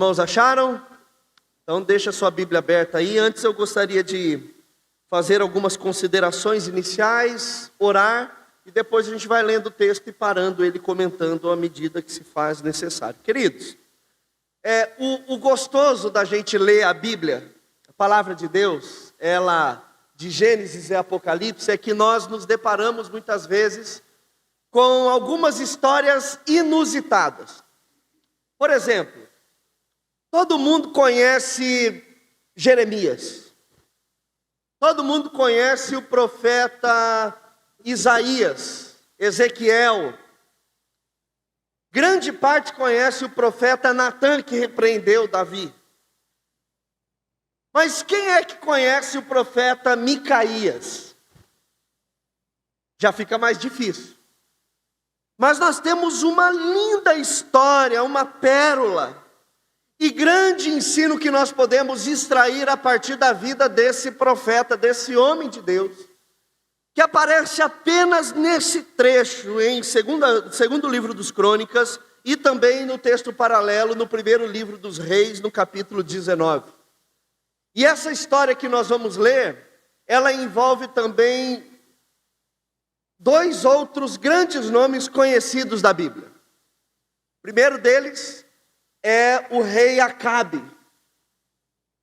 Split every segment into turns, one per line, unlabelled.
irmãos acharam? Então deixa a sua Bíblia aberta aí. Antes eu gostaria de fazer algumas considerações iniciais, orar, e depois a gente vai lendo o texto e parando ele, comentando à medida que se faz necessário. Queridos, o gostoso da gente ler a Bíblia, a palavra de Deus, ela de Gênesis e Apocalipse, é que nós nos deparamos muitas vezes com algumas histórias inusitadas. Por exemplo, todo mundo conhece Jeremias. Todo mundo conhece o profeta Isaías, Ezequiel. Grande parte conhece o profeta Natã, que repreendeu Davi. Mas quem é que conhece o profeta Micaías? Já fica mais difícil. Mas nós temos uma linda história, uma pérola, e grande ensino que nós podemos extrair a partir da vida desse profeta, desse homem de Deus, que aparece apenas nesse trecho, em segundo livro dos Crônicas, e também no texto paralelo, no primeiro livro dos Reis, no capítulo 19. E essa história que nós vamos ler, ela envolve também dois outros grandes nomes conhecidos da Bíblia. O primeiro deles é o rei Acabe,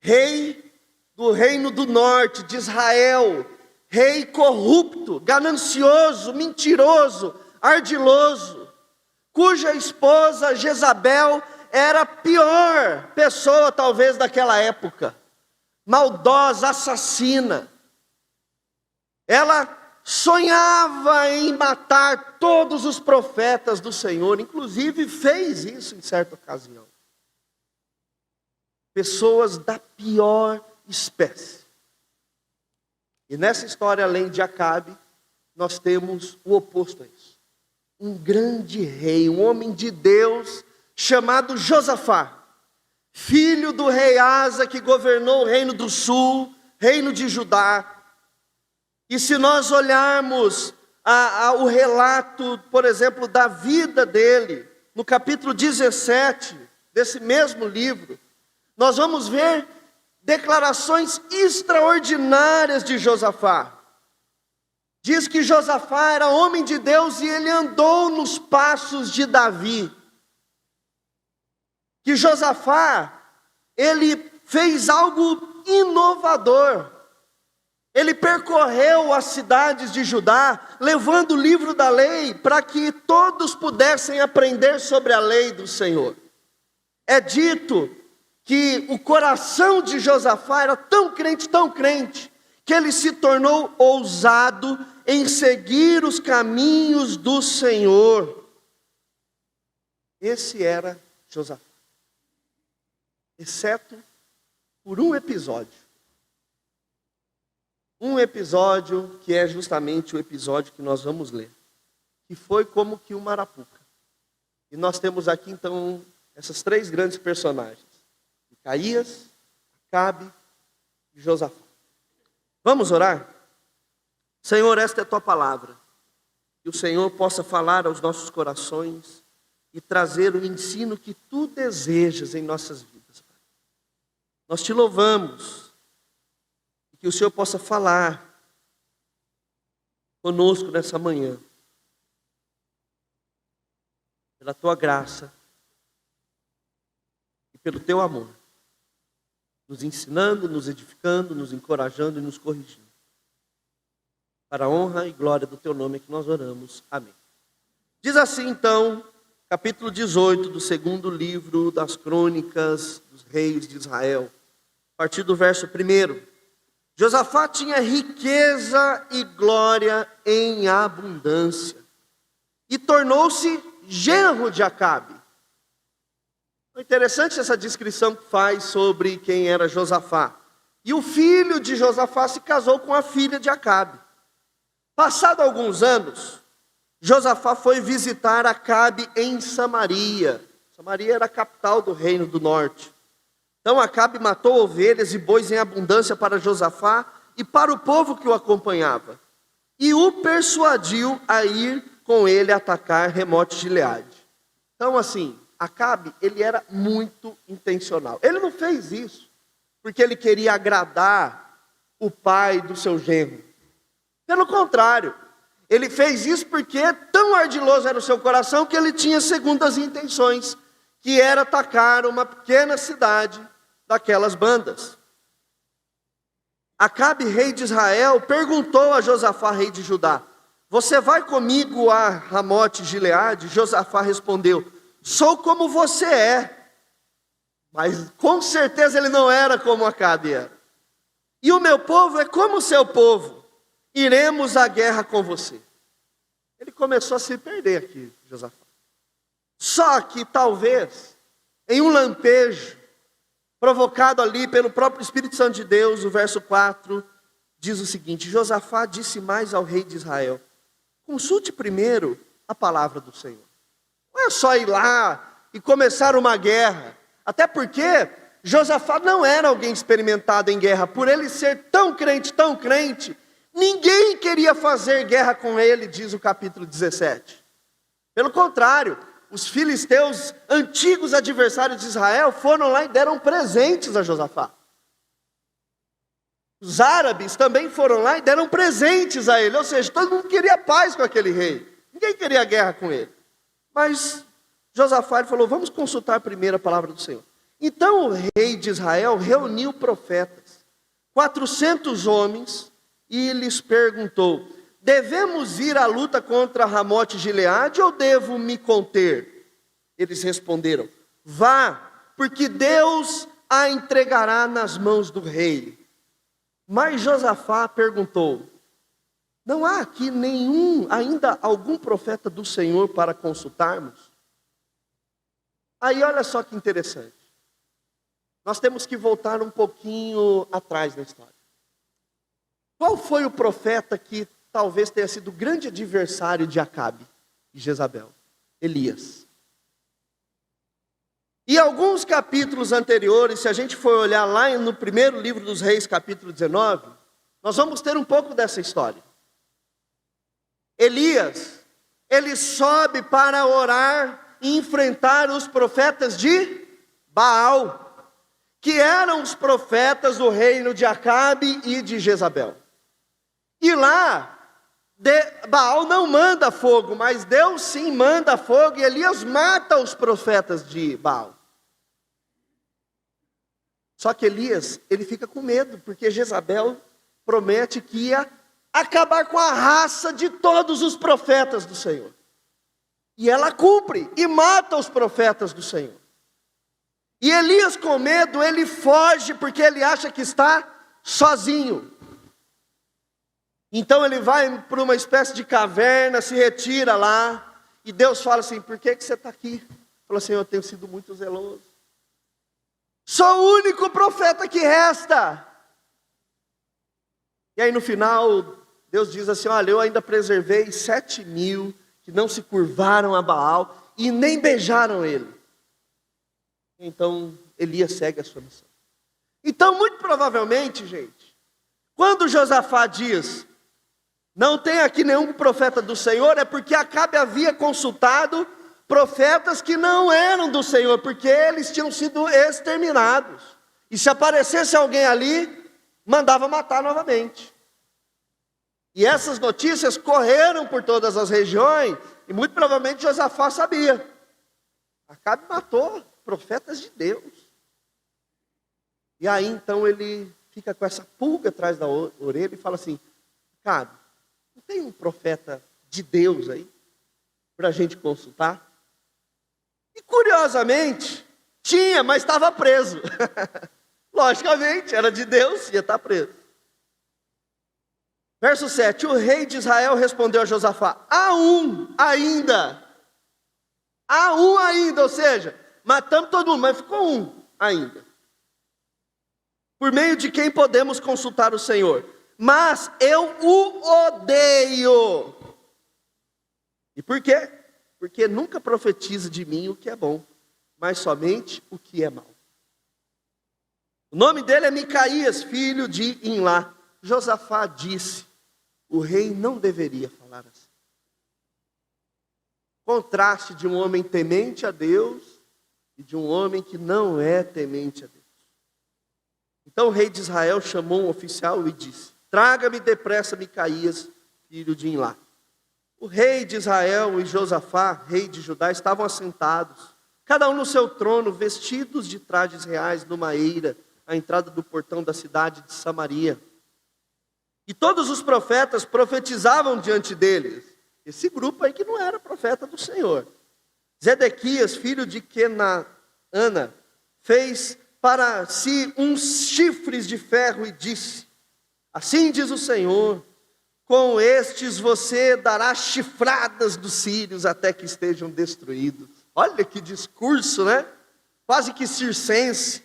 rei do reino do norte, de Israel, rei corrupto, ganancioso, mentiroso, ardiloso, cuja esposa Jezabel era a pior pessoa talvez daquela época, maldosa, assassina. Ela sonhava em matar todos os profetas do Senhor, inclusive fez isso em certa ocasião. Pessoas da pior espécie. E nessa história, além de Acabe, nós temos o oposto a isso. Um grande rei, um homem de Deus, chamado Josafá, filho do rei Asa, que governou o reino do sul, reino de Judá. E se nós olharmos o relato, por exemplo, da vida dele, no capítulo 17 desse mesmo livro, nós vamos ver declarações extraordinárias de Josafá. Diz que Josafá era homem de Deus e ele andou nos passos de Davi. Que Josafá, ele fez algo inovador. Ele percorreu as cidades de Judá, levando o livro da lei, para que todos pudessem aprender sobre a lei do Senhor. É dito que o coração de Josafá era tão crente, que ele se tornou ousado em seguir os caminhos do Senhor. Esse era Josafá. Exceto por um episódio. Um episódio que é justamente o episódio que nós vamos ler. Que foi como que uma arapuca. E nós temos aqui então essas três grandes personagens. Micaías, Acabe e Josafá. Vamos orar? Senhor, esta é a tua palavra. Que o Senhor possa falar aos nossos corações e trazer o ensino que tu desejas em nossas vidas, Pai. Nós te louvamos. Que o Senhor possa falar conosco nessa manhã. Pela tua graça e pelo teu amor. Nos ensinando, nos edificando, nos encorajando e nos corrigindo. Para a honra e glória do teu nome é que nós oramos. Amém. Diz assim então, capítulo 18 do segundo livro das Crônicas dos Reis de Israel. A partir do verso 1. Josafá tinha riqueza e glória em abundância, e tornou-se genro de Acabe. É interessante essa descrição que faz sobre quem era Josafá. E o filho de Josafá se casou com a filha de Acabe. Passado alguns anos, Josafá foi visitar Acabe em Samaria. Samaria era a capital do reino do norte. Então Acabe matou ovelhas e bois em abundância para Josafá e para o povo que o acompanhava. E o persuadiu a ir com ele atacar Remote Gileade. Então assim, Acabe, ele era muito intencional. Ele não fez isso porque ele queria agradar o pai do seu genro. Pelo contrário, ele fez isso porque tão ardiloso era o seu coração que ele tinha segundas intenções, que era atacar uma pequena cidade daquelas bandas. Acabe, rei de Israel, perguntou a Josafá, rei de Judá: você vai comigo a Ramote Gileade? Josafá respondeu: sou como você é. Mas com certeza ele não era como Acabe era. E o meu povo é como o seu povo. Iremos à guerra com você. Ele começou a se perder aqui, Josafá. Só que talvez, em um lampejo, provocado ali pelo próprio Espírito Santo de Deus, o verso 4 diz o seguinte: Josafá disse mais ao rei de Israel: consulte primeiro a palavra do Senhor. Não é só ir lá e começar uma guerra. Até porque Josafá não era alguém experimentado em guerra. Por ele ser tão crente, ninguém queria fazer guerra com ele, diz o capítulo 17. Pelo contrário, os filisteus, antigos adversários de Israel, foram lá e deram presentes a Josafá. Os árabes também foram lá e deram presentes a ele. Ou seja, todo mundo queria paz com aquele rei. Ninguém queria guerra com ele. Mas Josafá falou: vamos consultar primeiro a palavra do Senhor. Então o rei de Israel reuniu profetas, 400 homens, e lhes perguntou: devemos ir à luta contra Ramote Gileade ou devo me conter? Eles responderam: vá, porque Deus a entregará nas mãos do rei. Mas Josafá perguntou: não há aqui ainda algum profeta do Senhor para consultarmos? Aí olha só que interessante. Nós temos que voltar um pouquinho atrás na história. Qual foi o profeta que talvez tenha sido o grande adversário de Acabe e Jezabel? Elias. E alguns capítulos anteriores, se a gente for olhar lá no primeiro livro dos Reis, capítulo 19, nós vamos ter um pouco dessa história. Elias, ele sobe para orar e enfrentar os profetas de Baal, que eram os profetas do reino de Acabe e de Jezabel. E lá, Baal não manda fogo, mas Deus sim manda fogo, e Elias mata os profetas de Baal. Só que Elias, ele fica com medo, porque Jezabel promete que ia acabar com a raça de todos os profetas do Senhor. E ela cumpre e mata os profetas do Senhor. E Elias, com medo, ele foge porque ele acha que está sozinho. Então ele vai para uma espécie de caverna, se retira lá, e Deus fala assim: por que você está aqui? Ele fala assim: eu tenho sido muito zeloso. Sou o único profeta que resta. E aí no final, Deus diz assim: olha, eu ainda preservei 7.000 que não se curvaram a Baal e nem beijaram ele. Então Elias segue a sua missão. Então, muito provavelmente, gente, quando Josafá diz: não tem aqui nenhum profeta do Senhor, é porque Acabe havia consultado profetas que não eram do Senhor, porque eles tinham sido exterminados. E se aparecesse alguém ali, mandava matar novamente. E essas notícias correram por todas as regiões, e muito provavelmente Josafá sabia. Acabe matou profetas de Deus. E aí então ele fica com essa pulga atrás da orelha e fala assim: Acabe, não tem um profeta de Deus aí para a gente consultar? E curiosamente, tinha, mas estava preso. Logicamente, era de Deus, ia estar preso. Verso 7, o rei de Israel respondeu a Josafá: há um ainda, ou seja, matamos todo mundo, mas ficou um ainda, por meio de quem podemos consultar o Senhor, mas eu o odeio. E por quê? Porque nunca profetiza de mim o que é bom, mas somente o que é mau. O nome dele é Micaías, filho de Imlá. Josafá disse: o rei não deveria falar assim. Contraste de um homem temente a Deus e de um homem que não é temente a Deus. Então o rei de Israel chamou um oficial e disse: traga-me depressa Micaías, filho de Imlá. O rei de Israel e Josafá, rei de Judá, estavam assentados, cada um no seu trono, vestidos de trajes reais, numa eira, à entrada do portão da cidade de Samaria. E todos os profetas profetizavam diante deles. Esse grupo aí que não era profeta do Senhor. Zedequias, filho de Kenaana, fez para si uns chifres de ferro e disse: assim diz o Senhor, com estes você dará chifradas dos sírios até que estejam destruídos. Olha que discurso, né? Quase que circense.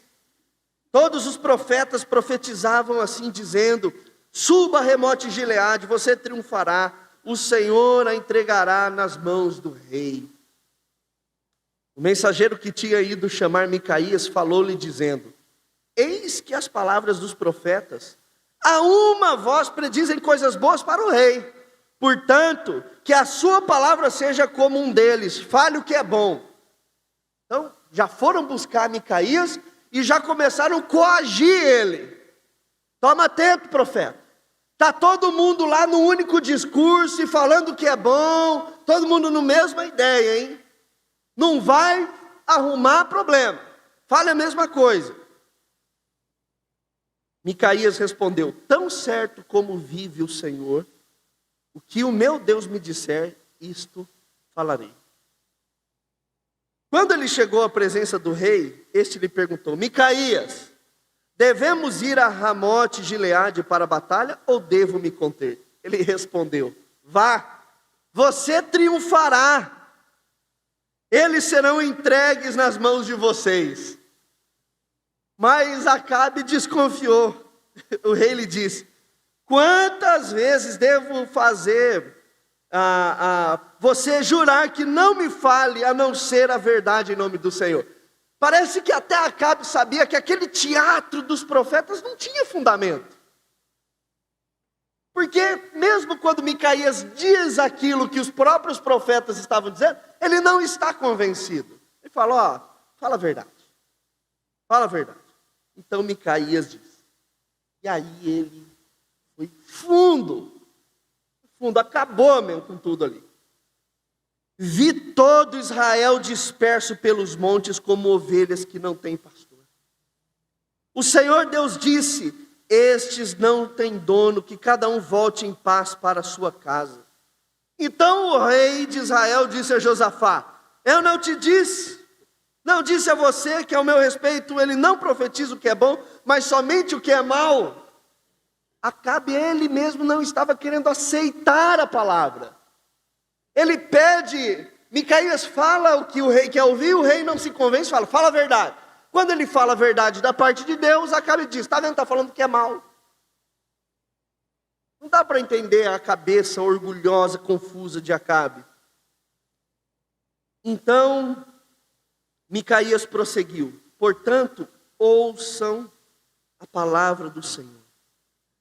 Todos os profetas profetizavam assim, dizendo: suba a Remote Gileade, você triunfará, o Senhor a entregará nas mãos do rei. O mensageiro que tinha ido chamar Micaías falou-lhe dizendo: eis que as palavras dos profetas, a uma voz predizem coisas boas para o rei. Portanto, que a sua palavra seja como um deles, fale o que é bom. Então, já foram buscar Micaías e já começaram a coagir ele. Toma atento, profeta. Está todo mundo lá no único discurso e falando que é bom, todo mundo na mesma ideia, hein? Não vai arrumar problema. Fale a mesma coisa. Micaías respondeu: tão certo como vive o Senhor, o que o meu Deus me disser, isto falarei. Quando ele chegou à presença do rei, este lhe perguntou: Micaías, devemos ir a Ramote Gileade para a batalha ou devo me conter? Ele respondeu: vá, você triunfará. Eles serão entregues nas mãos de vocês. Mas Acabe desconfiou. O rei lhe disse: quantas vezes devo fazer você jurar que não me fale a não ser a verdade em nome do Senhor? Parece que até Acabe sabia que aquele teatro dos profetas não tinha fundamento. Porque mesmo quando Micaías diz aquilo que os próprios profetas estavam dizendo, ele não está convencido. Ele fala: fala a verdade. Fala a verdade. Então Micaías diz. E aí ele foi fundo, acabou mesmo com tudo ali. Vi todo Israel disperso pelos montes como ovelhas que não têm pastor. O Senhor Deus disse: estes não têm dono, que cada um volte em paz para a sua casa. Então o rei de Israel disse a Josafá: eu não te disse, não disse a você que ao meu respeito ele não profetiza o que é bom, mas somente o que é mal? Acabe ele mesmo não estava querendo aceitar a palavra. Ele pede, Micaías fala o que o rei quer ouvir, o rei não se convence, fala a verdade. Quando ele fala a verdade da parte de Deus, Acabe diz: está vendo, está falando que é mal. Não dá para entender a cabeça orgulhosa, confusa de Acabe. Então, Micaías prosseguiu: portanto, ouçam a palavra do Senhor.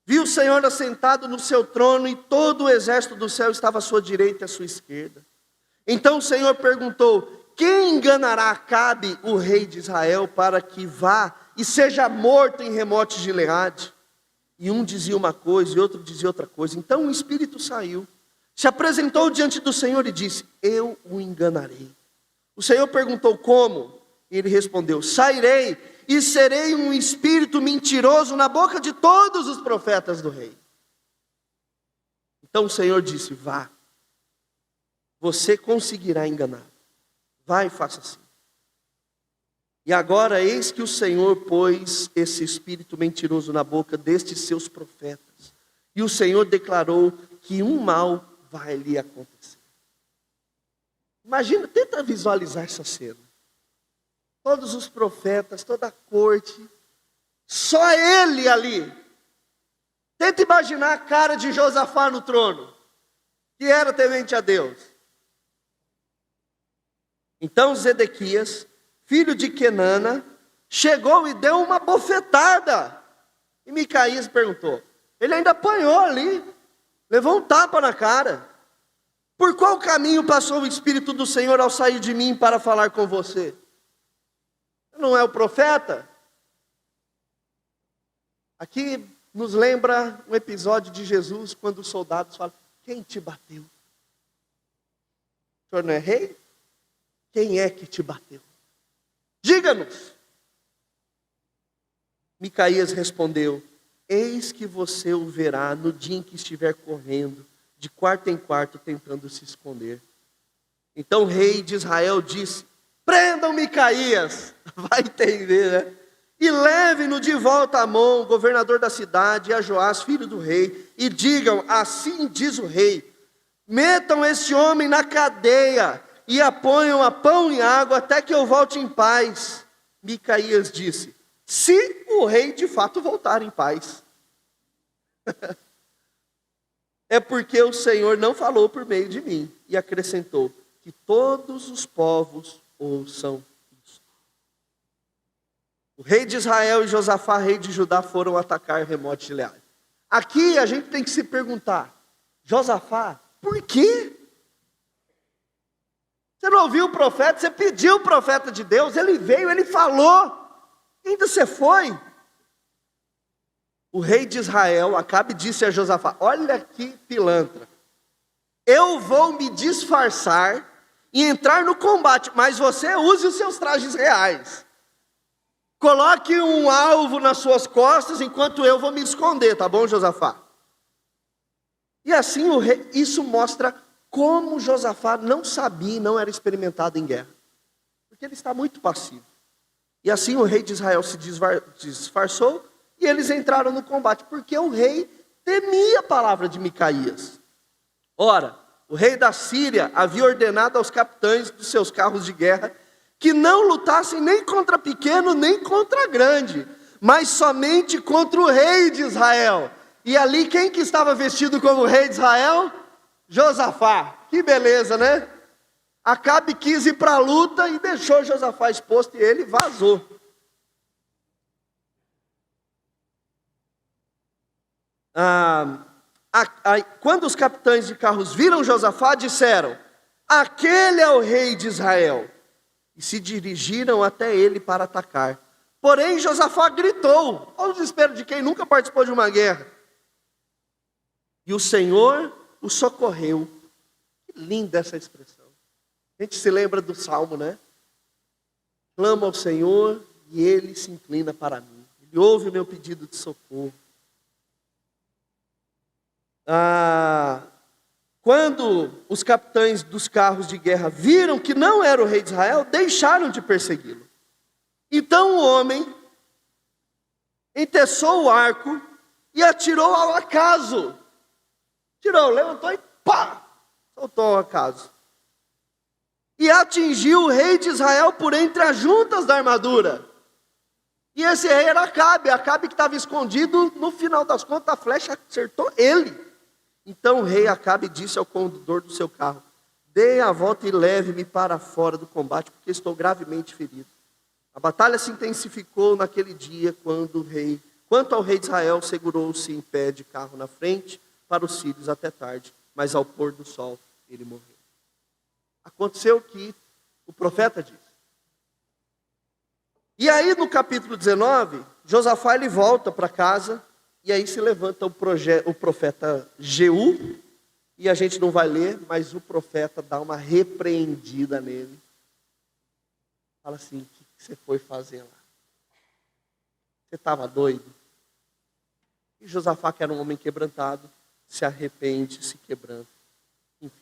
Viu o Senhor assentado no seu trono e todo o exército do céu estava à sua direita e à sua esquerda. Então o Senhor perguntou: quem enganará Acabe, o rei de Israel, para que vá e seja morto em Remote Gileade? E um dizia uma coisa e outro dizia outra coisa. Então o espírito saiu, se apresentou diante do Senhor e disse: eu o enganarei. O Senhor perguntou: como? E ele respondeu: sairei e serei um espírito mentiroso na boca de todos os profetas do rei. Então o Senhor disse: vá, você conseguirá enganar. Vai e faça assim. E agora eis que o Senhor pôs esse espírito mentiroso na boca destes seus profetas. E o Senhor declarou que um mal vai lhe acontecer. Imagina, tenta visualizar essa cena. Todos os profetas, toda a corte, só ele ali. Tenta imaginar a cara de Josafá no trono, que era temente a Deus. Então Zedequias, filho de Kenaana, chegou e deu uma bofetada. E Micaías perguntou, ele ainda apanhou ali, levou um tapa na cara. Por qual caminho passou o Espírito do Senhor ao sair de mim para falar com você? Não é o profeta? Aqui nos lembra um episódio de Jesus, quando os soldados falam: quem te bateu? O senhor não é rei? Quem é que te bateu? Diga-nos. Micaías respondeu: eis que você o verá no dia em que estiver correndo, de quarto em quarto, tentando se esconder. Então o rei de Israel disse: prendam Micaías, vai entender, né? E levem-no de volta a Amon, governador da cidade, e a Joás, filho do rei, e digam: assim diz o rei, metam esse homem na cadeia, e a ponham a pão e água, até que eu volte em paz. Micaías disse: se o rei de fato voltar em paz. É porque o Senhor não falou por meio de mim. E acrescentou: que todos os povos ouçam isso. O rei de Israel e Josafá, rei de Judá, foram atacar Remote Gileade. Aqui a gente tem que se perguntar: Josafá, por quê? Você não ouviu o profeta? Você pediu o profeta de Deus, ele veio, ele falou, ainda você foi. O rei de Israel, Acabe, disse a Josafá: olha que pilantra, eu vou me disfarçar e entrar no combate, mas você use os seus trajes reais. Coloque um alvo nas suas costas, enquanto eu vou me esconder, tá bom, Josafá? E assim o rei, isso mostra como Josafá não sabia e não era experimentado em guerra, porque ele está muito passivo. E assim o rei de Israel se disfarçou, e eles entraram no combate, porque o rei temia a palavra de Micaías. Ora, o rei da Síria havia ordenado aos capitães dos seus carros de guerra que não lutassem nem contra pequeno, nem contra grande, mas somente contra o rei de Israel. E ali quem que estava vestido como rei de Israel? Josafá. Que beleza, né? Acabe quis ir para a luta e deixou Josafá exposto, e ele vazou. Quando os capitães de carros viram Josafá, disseram: aquele é o rei de Israel. E se dirigiram até ele para atacar. Porém Josafá gritou, ao desespero de quem nunca participou de uma guerra: e o Senhor o socorreu. Que linda essa expressão. A gente se lembra do Salmo, né? Clamo ao Senhor e Ele se inclina para mim. Ele ouve o meu pedido de socorro. Quando os capitães dos carros de guerra viram que não era o rei de Israel, deixaram de persegui-lo. Então o homem enteçou o arco e atirou ao acaso. Tirou, levantou e pá! Soltou ao acaso. E atingiu o rei de Israel por entre as juntas da armadura. E esse rei era Acabe que estava escondido. No final das contas, a flecha acertou ele. Então o rei Acabe disse ao condutor do seu carro: dê a volta e leve-me para fora do combate, porque estou gravemente ferido. A batalha se intensificou naquele dia, quanto ao rei de Israel, segurou-se em pé de carro na frente para os sírios até tarde, mas ao pôr do sol ele morreu. Aconteceu o que o profeta disse. E aí no capítulo 19, Josafá ele volta para casa, e aí se levanta o profeta Jeú, e a gente não vai ler, mas o profeta dá uma repreendida nele. Fala assim: o que você foi fazer lá? Você estava doido? E Josafá, que era um homem quebrantado, se arrepende, se quebranta. Enfim.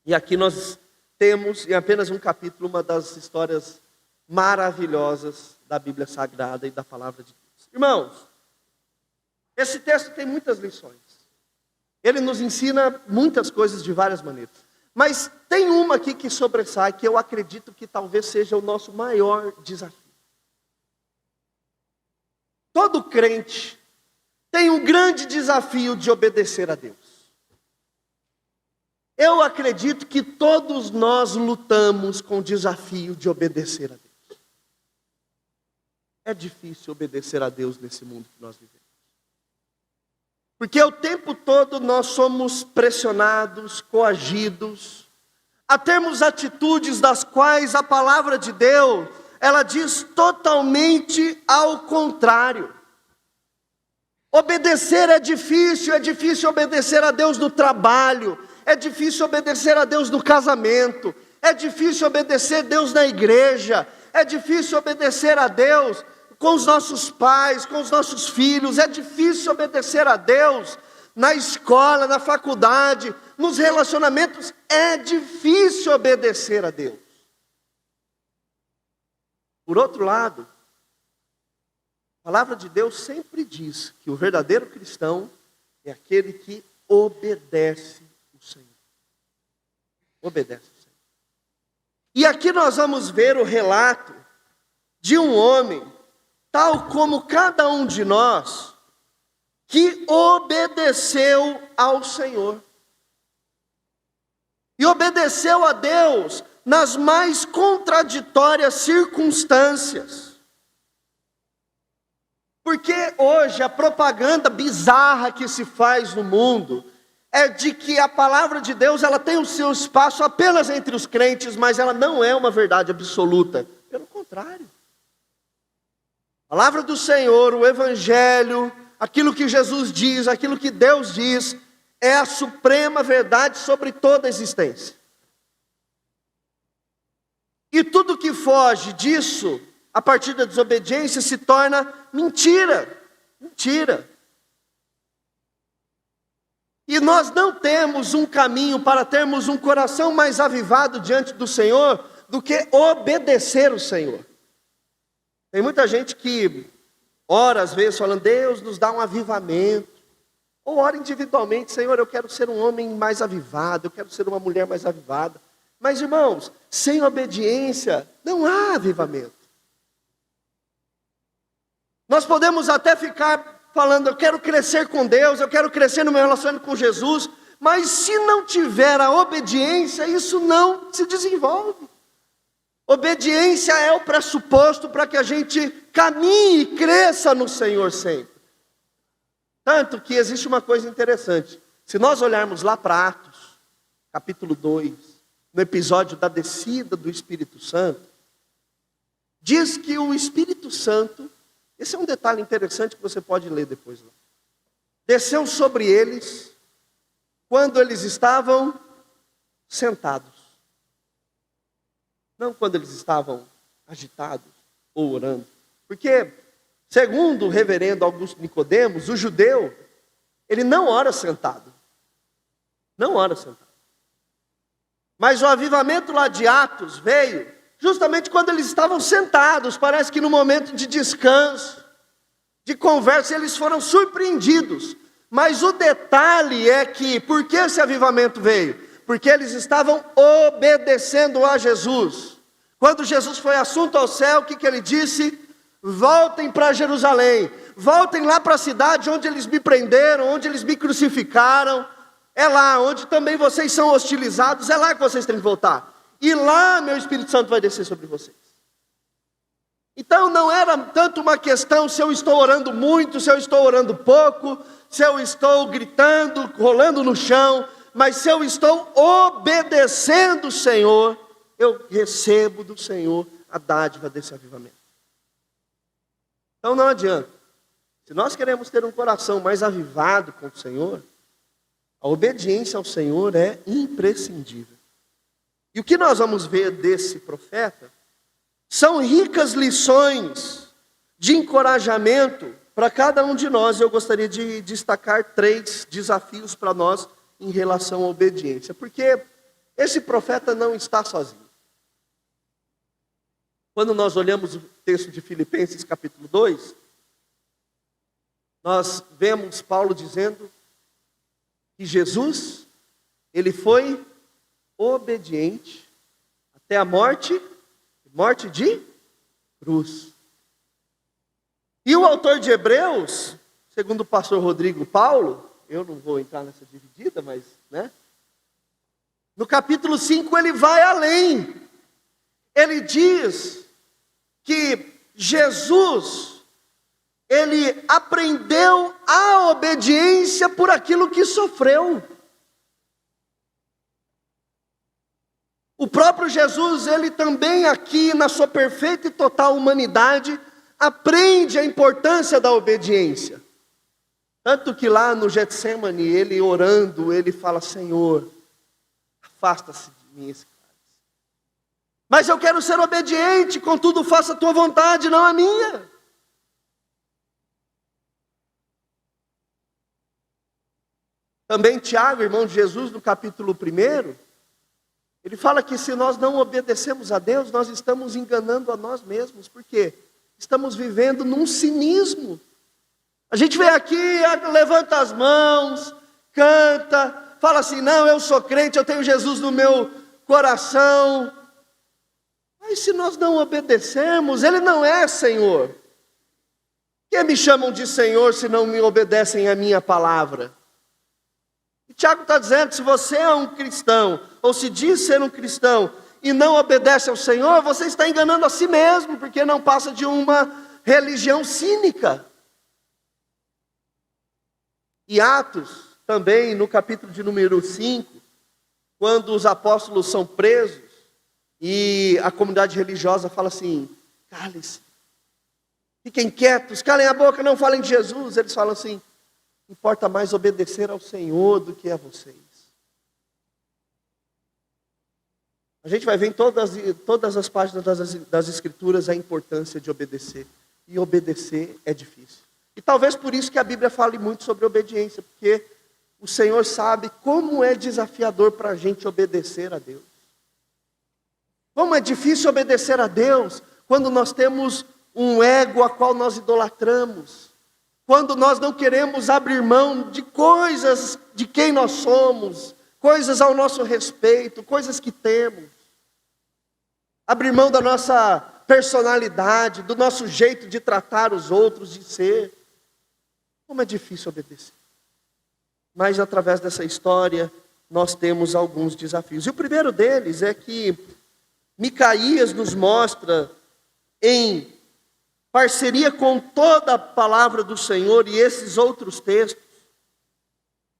E aqui nós temos, em apenas um capítulo, uma das histórias maravilhosas da Bíblia Sagrada e da Palavra de Deus. Irmãos, esse texto tem muitas lições. Ele nos ensina muitas coisas de várias maneiras. Mas tem uma aqui que sobressai, que eu acredito que talvez seja o nosso maior desafio. Todo crente tem um grande desafio de obedecer a Deus. Eu acredito que todos nós lutamos com o desafio de obedecer a Deus. É difícil obedecer a Deus nesse mundo que nós vivemos. Porque o tempo todo nós somos pressionados, coagidos, a termos atitudes das quais a palavra de Deus, ela diz totalmente ao contrário. Obedecer é difícil obedecer a Deus no trabalho, é difícil obedecer a Deus no casamento, é difícil obedecer a Deus na igreja, é difícil obedecer a Deus com os nossos pais, com os nossos filhos, é difícil obedecer a Deus na escola, na faculdade, nos relacionamentos, é difícil obedecer a Deus. Por outro lado, a palavra de Deus sempre diz que o verdadeiro cristão é aquele que obedece o Senhor. Obedece o Senhor. E aqui nós vamos ver o relato de um homem, tal como cada um de nós, que obedeceu ao Senhor. E obedeceu a Deus nas mais contraditórias circunstâncias. Porque hoje a propaganda bizarra que se faz no mundo é de que a palavra de Deus ela tem o seu espaço apenas entre os crentes, mas ela não é uma verdade absoluta. Pelo contrário. A palavra do Senhor, o Evangelho, aquilo que Jesus diz, aquilo que Deus diz, é a suprema verdade sobre toda a existência. E tudo que foge disso, a partir da desobediência, se torna mentira. Mentira. E nós não temos um caminho para termos um coração mais avivado diante do Senhor do que obedecer o Senhor. Tem muita gente que ora às vezes falando, Deus nos dá um avivamento. Ou ora individualmente, Senhor, eu quero ser um homem mais avivado, eu quero ser uma mulher mais avivada. Mas irmãos, sem obediência não há avivamento. Nós podemos até ficar falando, eu quero crescer com Deus, eu quero crescer no meu relacionamento com Jesus, mas se não tiver a obediência, isso não se desenvolve. Obediência é o pressuposto para que a gente caminhe e cresça no Senhor sempre. Tanto que existe uma coisa interessante. Se nós olharmos lá para Atos, capítulo 2, no episódio da descida do Espírito Santo, diz que o Espírito Santo, esse é um detalhe interessante que você pode ler depois lá, desceu sobre eles quando eles estavam sentados. Não quando eles estavam agitados ou orando. Porque, segundo o reverendo Augusto Nicodemos, o judeu, ele não ora sentado. Não ora sentado. Mas o avivamento lá de Atos veio justamente quando eles estavam sentados. Parece que no momento de descanso, de conversa, eles foram surpreendidos. Mas o detalhe é que, por que esse avivamento veio? Porque eles estavam obedecendo a Jesus. Quando Jesus foi assunto ao céu, o que ele disse? Voltem para Jerusalém, voltem lá para a cidade onde eles me prenderam, onde eles me crucificaram. É lá, onde também vocês são hostilizados, é lá que vocês têm que voltar. E lá meu Espírito Santo vai descer sobre vocês. Então não era tanto uma questão se eu estou orando muito, se eu estou orando pouco, se eu estou gritando, rolando no chão, mas se eu estou obedecendo o Senhor, eu recebo do Senhor a dádiva desse avivamento. Então não adianta. Se nós queremos ter um coração mais avivado com o Senhor, a obediência ao Senhor é imprescindível. E o que nós vamos ver desse profeta são ricas lições de encorajamento para cada um de nós. Eu gostaria de destacar 3 desafios para nós em relação à obediência. Porque esse profeta não está sozinho. Quando nós olhamos o texto de Filipenses capítulo 2, nós vemos Paulo dizendo que Jesus, ele foi obediente até a morte de cruz. E o autor de Hebreus, segundo o pastor Rodrigo Paulo, eu não vou entrar nessa dividida, mas, no capítulo 5 ele vai além. Ele diz que Jesus, ele aprendeu a obediência por aquilo que sofreu. O próprio Jesus, ele também aqui, na sua perfeita e total humanidade, aprende a importância da obediência. Tanto que lá no Getsemane, ele orando, ele fala: Senhor, afasta-se de mim esse cálice. Mas eu quero ser obediente, contudo faça a tua vontade, não a minha. Também Tiago, irmão de Jesus, no capítulo 1, ele fala que se nós não obedecemos a Deus, nós estamos enganando a nós mesmos. Por quê? Estamos vivendo num cinismo. A gente vem aqui, levanta as mãos, canta, fala assim: não, eu sou crente, eu tenho Jesus no meu coração. Mas se nós não obedecemos, Ele não é Senhor. Por que me chamam de Senhor se não me obedecem à minha palavra? E Tiago está dizendo que se você é um cristão, ou se diz ser um cristão, e não obedece ao Senhor, você está enganando a si mesmo, porque não passa de uma religião cínica. E Atos, também no capítulo de número 5, quando os apóstolos são presos, e a comunidade religiosa fala assim: calem-se, fiquem quietos, calem a boca, não falem de Jesus. Eles falam assim: importa mais obedecer ao Senhor do que a vocês. A gente vai ver em todas as páginas das Escrituras a importância de obedecer. E obedecer é difícil. E talvez por isso que a Bíblia fale muito sobre obediência, porque o Senhor sabe como é desafiador para a gente obedecer a Deus. Como é difícil obedecer a Deus quando nós temos um ego a qual nós idolatramos. Quando nós não queremos abrir mão de coisas de quem nós somos, coisas ao nosso respeito, coisas que temos. Abrir mão da nossa personalidade, do nosso jeito de tratar os outros, de ser. Como é difícil obedecer. Mas através dessa história, nós temos alguns desafios. E o primeiro deles é que Micaías nos mostra, em parceria com toda a palavra do Senhor e esses outros textos,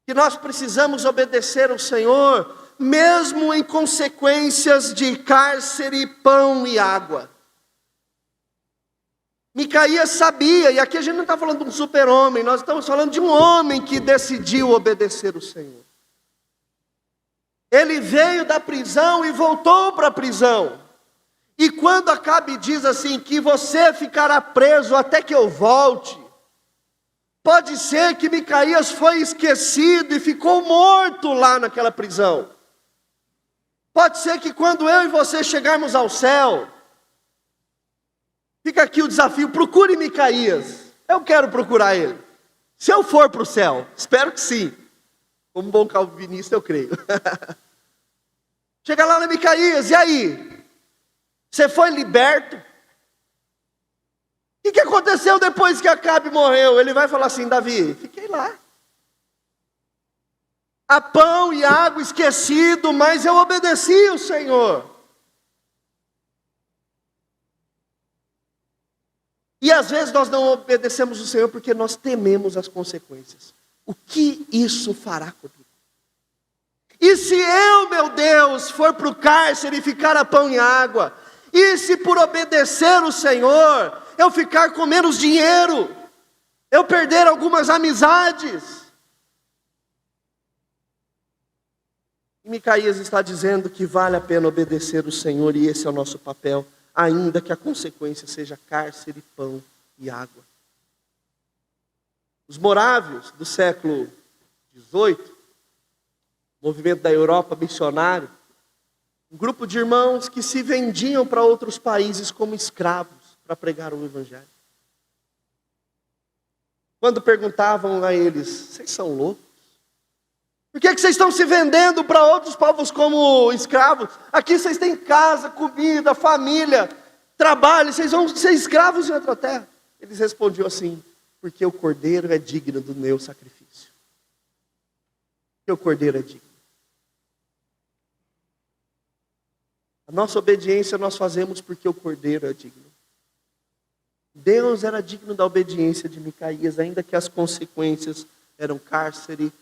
que nós precisamos obedecer ao Senhor, mesmo em consequências de cárcere, pão e água. Micaías sabia, e aqui a gente não está falando de um super-homem, nós estamos falando de um homem que decidiu obedecer o Senhor. Ele veio da prisão e voltou para a prisão. E quando Acabe diz assim, que você ficará preso até que eu volte, pode ser que Micaías foi esquecido e ficou morto lá naquela prisão. Pode ser que quando eu e você chegarmos ao céu, fica aqui o desafio: procure Micaías. Eu quero procurar ele. Se eu for para o céu, espero que sim. Como bom calvinista eu creio. Chega lá na Micaías, e aí? Você foi liberto? O que aconteceu depois que Acabe morreu? Ele vai falar assim: Davi, fiquei lá. Há pão e água esquecido, mas eu obedeci o Senhor. E às vezes nós não obedecemos o Senhor porque nós tememos as consequências. O que isso fará comigo? E se eu, meu Deus, for para o cárcere e ficar a pão e água? E se por obedecer o Senhor, eu ficar com menos dinheiro? Eu perder algumas amizades? E Micaías está dizendo que vale a pena obedecer o Senhor, e esse é o nosso papel, ainda que a consequência seja cárcere, pão e água. Os morávios do século XVIII, movimento da Europa missionário, um grupo de irmãos que se vendiam para outros países como escravos para pregar o Evangelho. Quando perguntavam a eles: vocês são loucos? Por que vocês estão se vendendo para outros povos como escravos? Aqui vocês têm casa, comida, família, trabalho, vocês vão ser escravos em outra terra. Eles respondiam assim: porque o cordeiro é digno do meu sacrifício. Porque o cordeiro é digno. A nossa obediência nós fazemos porque o cordeiro é digno. Deus era digno da obediência de Micaías, ainda que as consequências eram cárcere,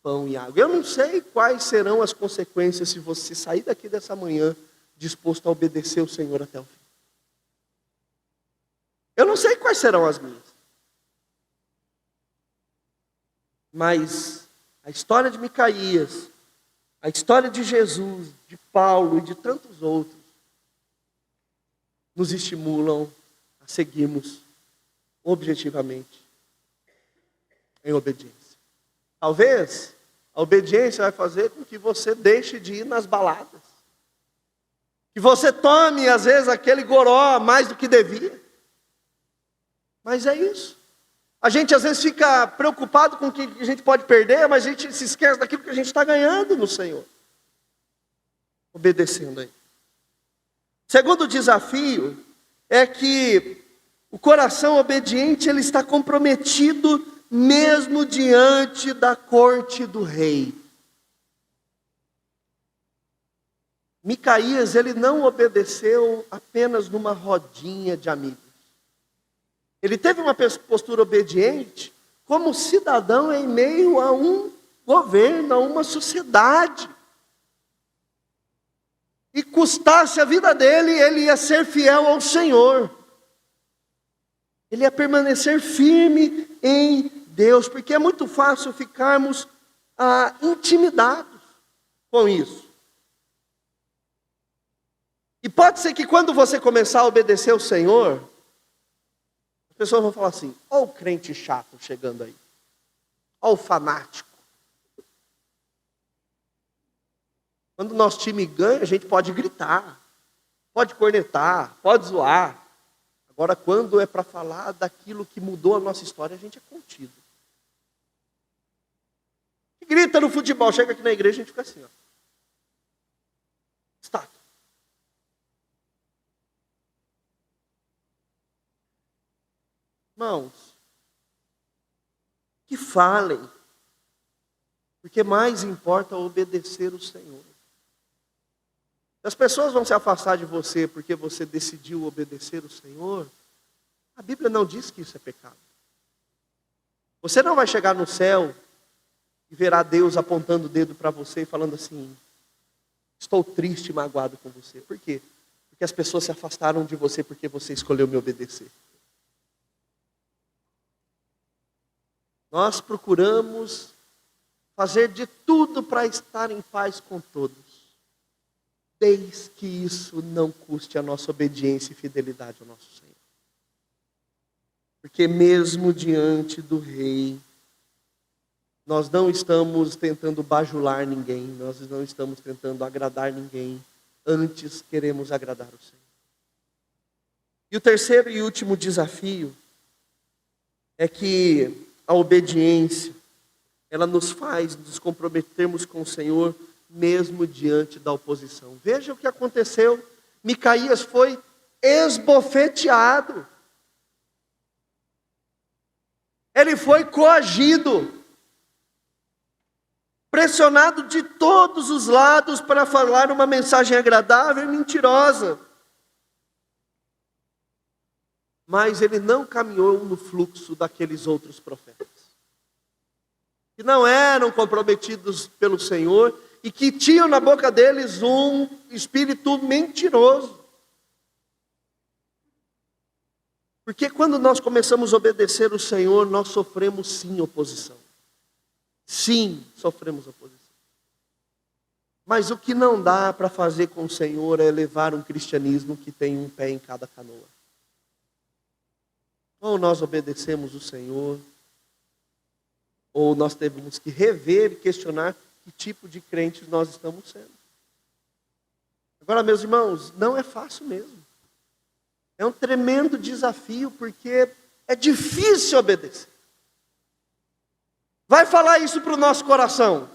pão e água. Eu não sei quais serão as consequências se você sair daqui dessa manhã disposto a obedecer o Senhor até o fim. Eu não sei quais serão as minhas. Mas a história de Micaías, a história de Jesus, de Paulo e de tantos outros, nos estimulam a seguirmos objetivamente em obediência. Talvez a obediência vai fazer com que você deixe de ir nas baladas. Que você tome, às vezes, aquele goró mais do que devia. Mas é isso. A gente, às vezes, fica preocupado com o que a gente pode perder, mas a gente se esquece daquilo que a gente está ganhando no Senhor. Obedecendo aí. Segundo desafio é que o coração obediente ele está comprometido mesmo diante da corte do rei. Micaías, ele não obedeceu apenas numa rodinha de amigos. Ele teve uma postura obediente como cidadão em meio a um governo, a uma sociedade. E custasse a vida dele, ele ia ser fiel ao Senhor. Ele ia permanecer firme em Deus, porque é muito fácil ficarmos intimidados com isso. E pode ser que quando você começar a obedecer ao Senhor, as pessoas vão falar assim: ó o crente chato chegando aí, ó o fanático. Quando o nosso time ganha, a gente pode gritar, pode cornetar, pode zoar. Agora, quando é para falar daquilo que mudou a nossa história, a gente é contido. E grita no futebol, chega aqui na igreja, a gente fica assim, ó. Estátua. Irmãos, que falem, porque mais importa obedecer o Senhor. As pessoas vão se afastar de você porque você decidiu obedecer o Senhor. A Bíblia não diz que isso é pecado. Você não vai chegar no céu e verá Deus apontando o dedo para você e falando assim: estou triste e magoado com você. Por quê? Porque as pessoas se afastaram de você porque você escolheu me obedecer. Nós procuramos fazer de tudo para estar em paz com todos, desde que isso não custe a nossa obediência e fidelidade ao nosso Senhor. Porque mesmo diante do rei, nós não estamos tentando bajular ninguém, nós não estamos tentando agradar ninguém, antes queremos agradar o Senhor. E o terceiro e último desafio é que a obediência, ela nos faz nos comprometermos com o Senhor, mesmo diante da oposição. Veja o que aconteceu. Micaías foi esbofeteado. Ele foi coagido, pressionado de todos os lados para falar uma mensagem agradável e mentirosa. Mas ele não caminhou no fluxo daqueles outros profetas, que não eram comprometidos pelo Senhor e que tinham na boca deles um espírito mentiroso. Porque quando nós começamos a obedecer o Senhor, nós sofremos sim oposição. Sim, sofremos oposição. Mas o que não dá para fazer com o Senhor é levar um cristianismo que tem um pé em cada canoa. Ou nós obedecemos o Senhor, ou nós temos que rever e questionar que tipo de crentes nós estamos sendo. Agora, meus irmãos, não é fácil mesmo. É um tremendo desafio, porque é difícil obedecer. Vai falar isso para o nosso coração.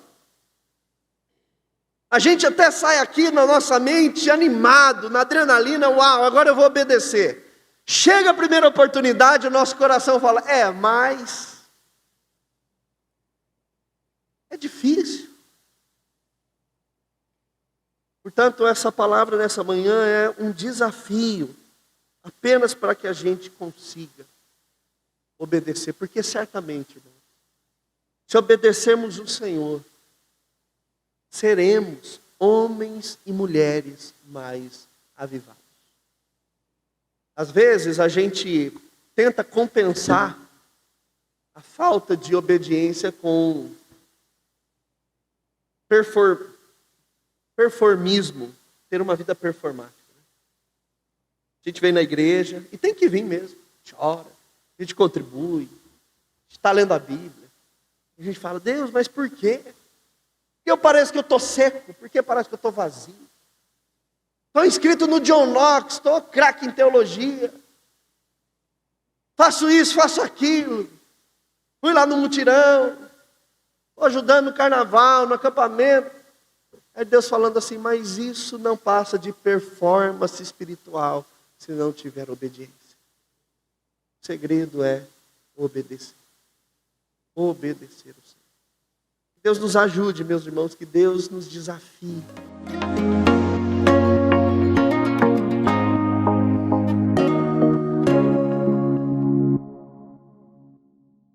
A gente até sai aqui na nossa mente animado, na adrenalina, uau, agora eu vou obedecer. Chega a primeira oportunidade, o nosso coração fala, mas é difícil. Portanto, essa palavra nessa manhã é um desafio, apenas para que a gente consiga obedecer, porque certamente, irmão, Se obedecermos o Senhor, seremos homens e mulheres mais avivados. Às vezes a gente tenta compensar a falta de obediência com performismo, ter uma vida performática. A gente vem na igreja, e tem que vir mesmo, chora, a gente contribui, a gente está lendo a Bíblia, a gente fala, Deus, mas por quê? Porque parece que eu estou seco, porque parece que eu estou vazio. Estou inscrito no John Knox, estou craque em teologia, faço isso, faço aquilo, fui lá no mutirão, estou ajudando no carnaval, no acampamento. É Deus falando assim, mas isso não passa de performance espiritual, se não tiver obediência. O segredo é obedecer. Obedecer ao Senhor. Que Deus nos ajude, meus irmãos, que Deus nos desafie.